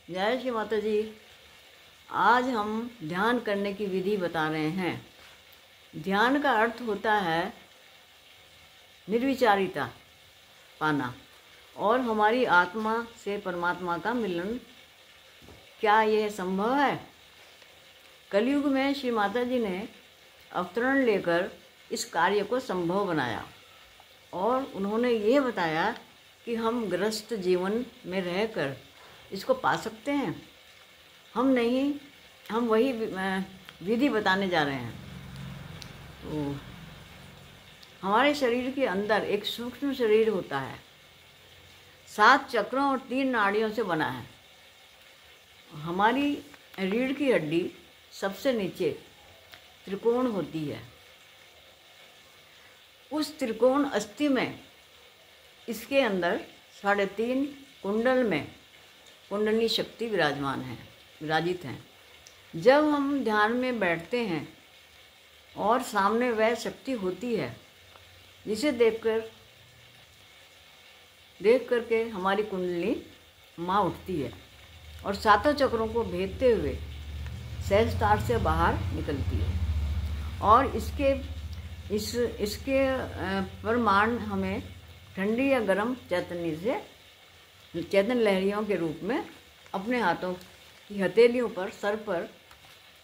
जय श्री माता जी। आज हम ध्यान करने की विधि बता रहे हैं। ध्यान का अर्थ होता है निर्विचारिता पाना और हमारी आत्मा से परमात्मा का मिलन। क्या यह संभव है? कलयुग में श्री माता जी ने अवतरण लेकर इस कार्य को संभव बनाया और उन्होंने ये बताया कि हम गृहस्थ जीवन में रहकर इसको पा सकते हैं। हम वही विधि बताने जा रहे हैं। तो हमारे शरीर के अंदर एक सूक्ष्म शरीर होता है, 7 चक्रों और 3 नाड़ियों से बना है। हमारी रीढ़ की हड्डी सबसे नीचे त्रिकोण होती है। उस त्रिकोण अस्थि में इसके अंदर 3.5 कुंडल में कुंडली शक्ति विराजित हैं। जब हम ध्यान में बैठते हैं और सामने वह शक्ति होती है जिसे देख करके हमारी कुंडली माँ उठती है और 7 चक्रों को भेदते हुए सहस्त्रार से बाहर निकलती है। और इसके परिमाण हमें ठंडी या गर्म चैतन्य लहरियों के रूप में अपने हाथों की हथेलियों पर, सर पर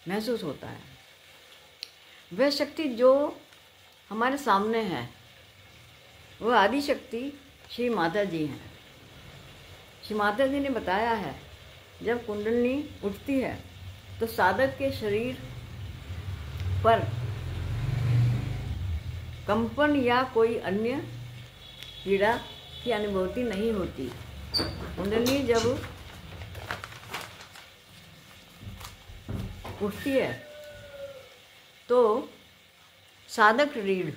महसूस होता है। वह शक्ति जो हमारे सामने है वह आदि शक्ति श्री माता जी हैं। श्री माता जी ने बताया है, जब कुंडली उठती है तो साधक के शरीर पर कंपन या कोई अन्य पीड़ा की अनुभूति नहीं होती। कुंडली जब उठती है तो साधक रीढ़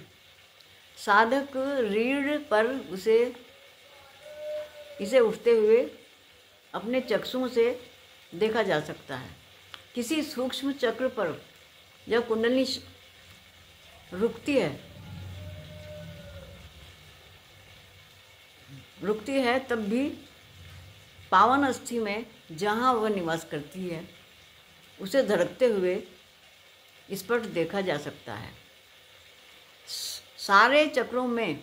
पर इसे उठते हुए अपने चक्षुओं से देखा जा सकता है। किसी सूक्ष्म चक्र पर जब कुंडली रुकती है तब भी पावन अस्थि में जहाँ वह निवास करती है उसे धड़कते हुए स्पष्ट देखा जा सकता है। सारे चक्रों में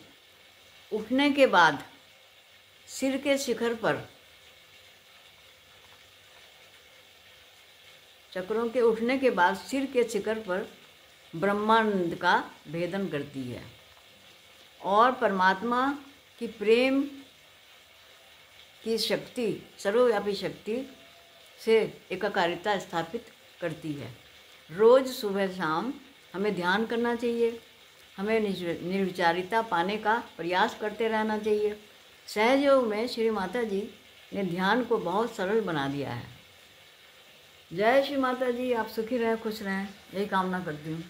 उठने के बाद सिर के शिखर पर ब्रह्मानंद का भेदन करती है और परमात्मा की प्रेम की शक्ति, सर्वव्यापी शक्ति से एकाकारिता स्थापित करती है। रोज़ सुबह शाम हमें ध्यान करना चाहिए। हमें निर्विचारिता पाने का प्रयास करते रहना चाहिए। सहज योग में श्री माता जी ने ध्यान को बहुत सरल बना दिया है। जय श्री माता जी। आप सुखी रहें, खुश रहें, यही कामना करती हूँ।